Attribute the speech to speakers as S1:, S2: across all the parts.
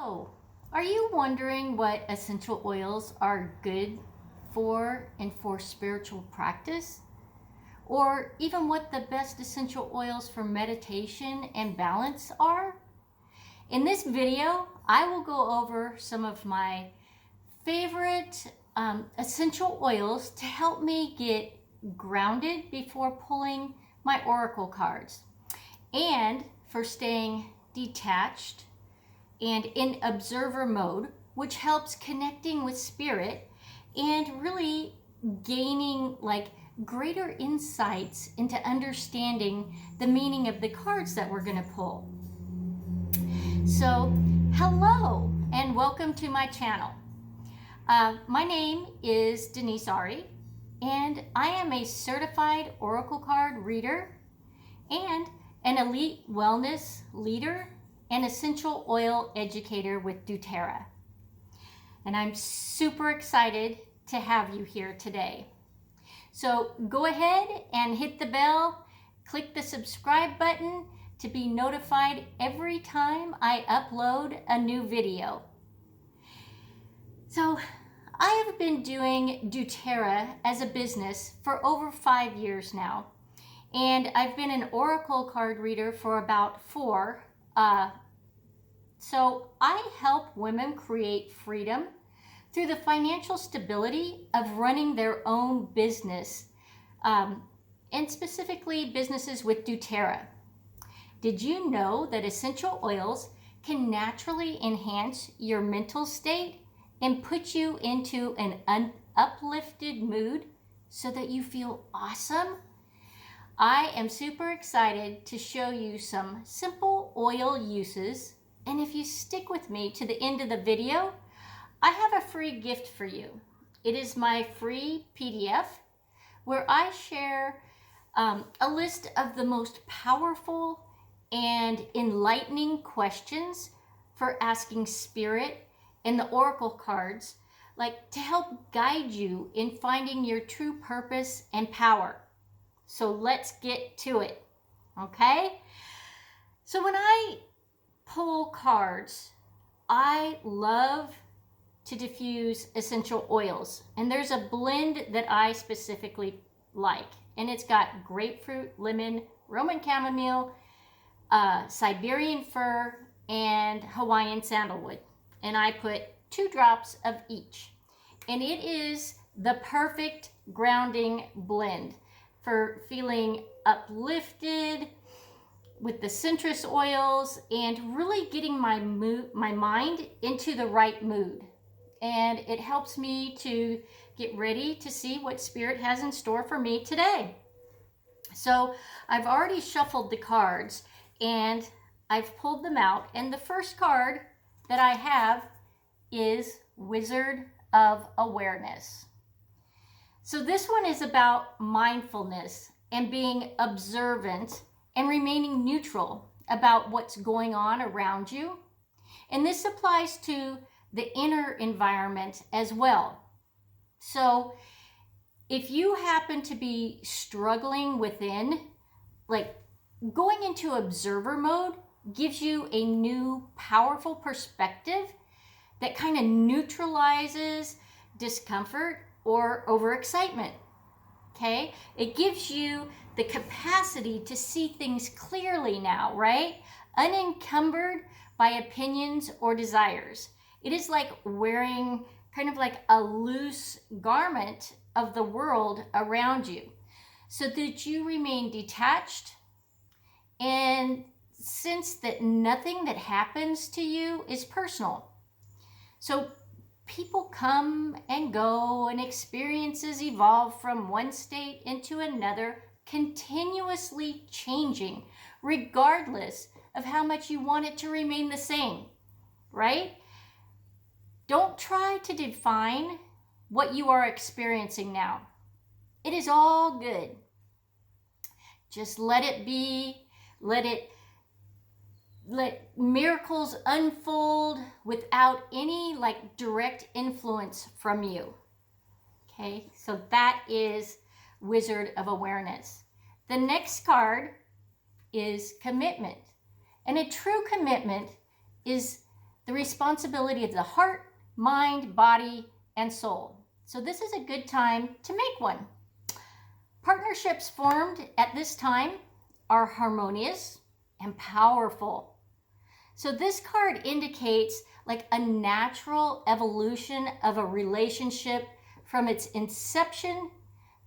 S1: So, are you wondering what essential oils are good for and for spiritual practice? Or even what the best essential oils for meditation and balance are? In this video, I will go over some of my favorite essential oils to help me get grounded before pulling my oracle cards, and for staying detached and in observer mode, which helps connecting with spirit and really gaining greater insights into understanding the meaning of the cards that we're going to pull. So, hello and welcome to my channel. My name is Denise Ari, and I am a certified oracle card reader and an elite wellness leader and essential oil educator with doTERRA. And I'm super excited to have you here today. So go ahead and hit the bell, click the subscribe button to be notified every time I upload a new video. So I have been doing doTERRA as a business for over 5 years now. And I've been an oracle card reader for about 4. So I help women create freedom through the financial stability of running their own business, and specifically businesses with doTERRA. Did you know that essential oils can naturally enhance your mental state and put you into an uplifted mood so that you feel awesome? I am super excited to show you some simple oil uses, and if you stick with me to the end of the video, I have a free gift for you. It is my free PDF where I share a list of the most powerful and enlightening questions for asking spirit and the oracle cards, to help guide you in finding your true purpose and power. So let's get to it, okay? So when I pull cards, I love to diffuse essential oils. And there's a blend that I specifically like. And it's got grapefruit, lemon, Roman chamomile, Siberian fir, and Hawaiian sandalwood. And I put 2 drops of each. And it is the perfect grounding blend for feeling uplifted with the citrus oils and really getting my mind into the right mood. And it helps me to get ready to see what spirit has in store for me today. So I've already shuffled the cards and I've pulled them out. And the first card that I have is Wizard of Awareness. So this one is about mindfulness and being observant and remaining neutral about what's going on around you. And this applies to the inner environment as well. So if you happen to be struggling within, going into observer mode gives you a new powerful perspective that kind of neutralizes discomfort or overexcitement, okay? It gives you the capacity to see things clearly now, right? Unencumbered by opinions or desires. It is like wearing kind of like a loose garment of the world around you so that you remain detached and sense that nothing that happens to you is personal. So people come and go and experiences evolve from one state into another, continuously changing regardless of how much you want it to remain the same, right? Don't try to define what you are experiencing now. It is all good. Just let it be. Let miracles unfold without any direct influence from you. Okay, so that is Wizard of Awareness. The next card is Commitment. And a true commitment is the responsibility of the heart, mind, body, and soul. So this is a good time to make one. Partnerships formed at this time are harmonious and powerful. So this card indicates like a natural evolution of a relationship from its inception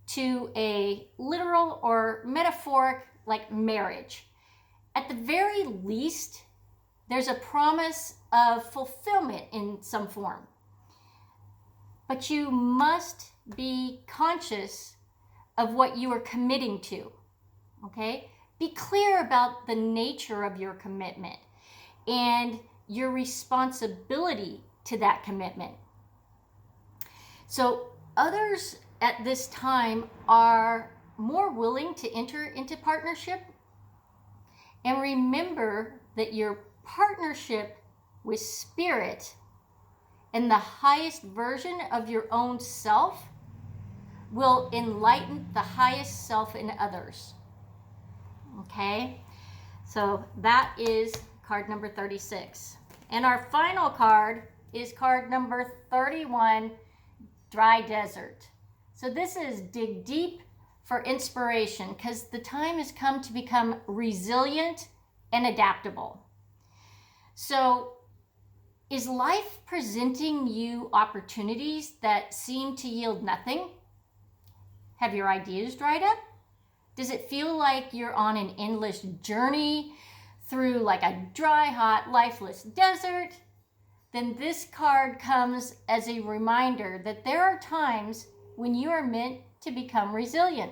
S1: to a literal or metaphoric like marriage. At the very least, there's a promise of fulfillment in some form. But you must be conscious of what you are committing to, okay? Be clear about the nature of your commitment and your responsibility to that commitment. So others at this time are more willing to enter into partnership. And remember that your partnership with spirit and the highest version of your own self will enlighten the highest self in others. Okay, so that is card number 36. And our final card is card number 31, Dry Desert. So this is dig deep for inspiration, because the time has come to become resilient and adaptable. So is life presenting you opportunities that seem to yield nothing? Have your ideas dried up? Does it feel like you're on an endless journey through like a dry, hot, lifeless desert? Then this card comes as a reminder that there are times when you are meant to become resilient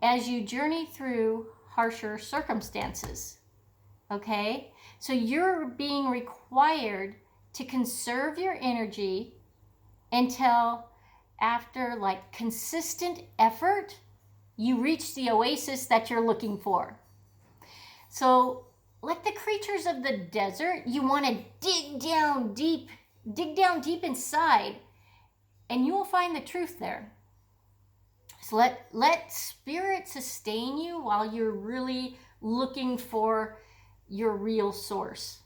S1: as you journey through harsher circumstances. Okay? So you're being required to conserve your energy until after like consistent effort, you reach the oasis that you're looking for. So like the creatures of the desert, you want to dig down deep inside, and you will find the truth there. So let spirit sustain you while you're really looking for your real source.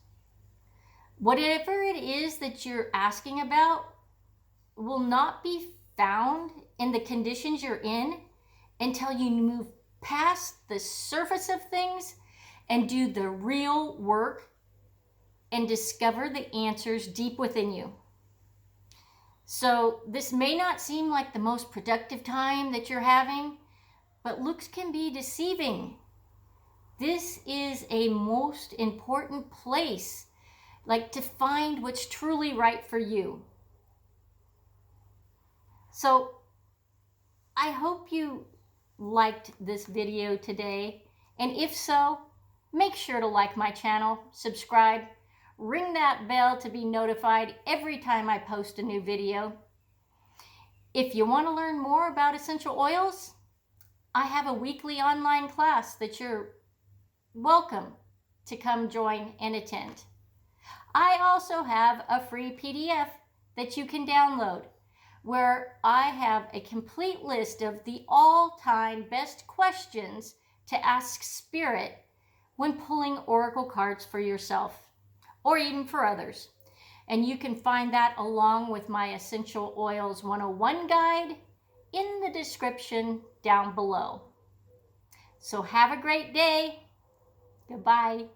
S1: Whatever it is that you're asking about will not be found in the conditions you're in until you move past the surface of things and do the real work and discover the answers deep within you. So this may not seem like the most productive time that you're having, but looks can be deceiving. This is a most important place, like to find what's truly right for you. So I hope you liked this video today, and if so, make sure to like my channel, subscribe, ring that bell to be notified every time I post a new video. If you want to learn more about essential oils, I have a weekly online class that you're welcome to come join and attend. I also have a free PDF that you can download where I have a complete list of the all-time best questions to ask Spirit when pulling oracle cards for yourself or even for others. And you can find that along with my Essential Oils 101 guide in the description down below. So have a great day. Goodbye.